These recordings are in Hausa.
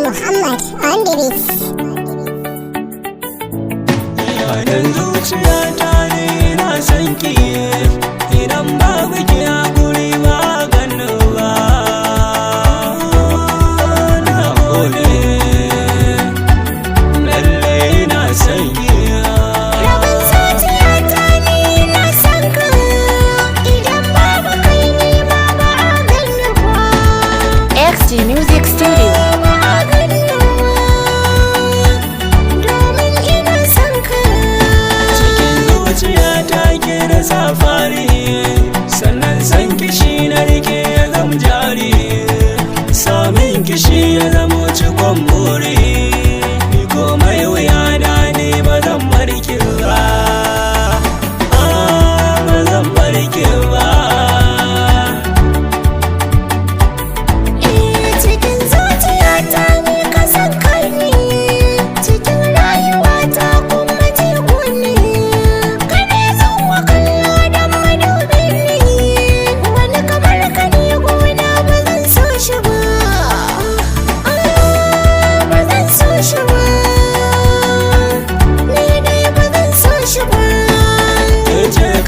Muhammad on the beat. Yanar zuciyata ne na san ki, idan babu ki hakuri ba ganin ba. Na gode, lallai na san ki. Rabin zuciyata ne na san ka, idan babu kai ni ma ba a gani ba. XG Music Studio. Safari sannan san kishi na rike ya zama jari, samin kishi ya zama cikon buri, ni komai wuya da ne ba zan barki ba, ba zan barki ba. Cikin zuciyata ne ka san kai ne, cikin rayuwata kuma jigo ne.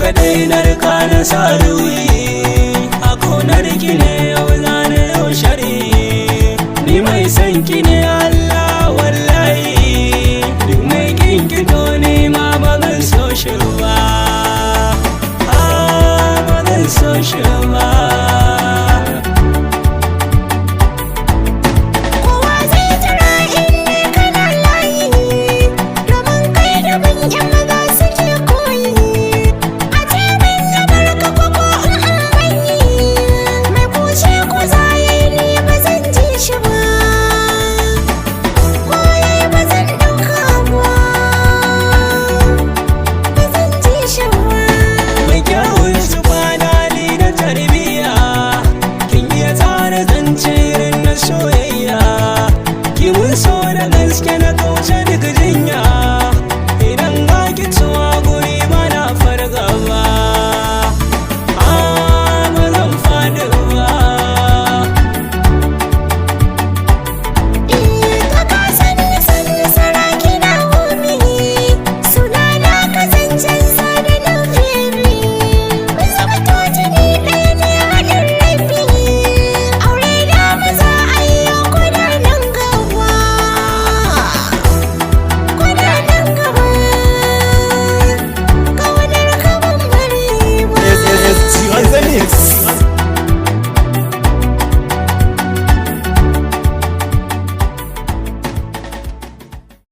Kadai na rika na sa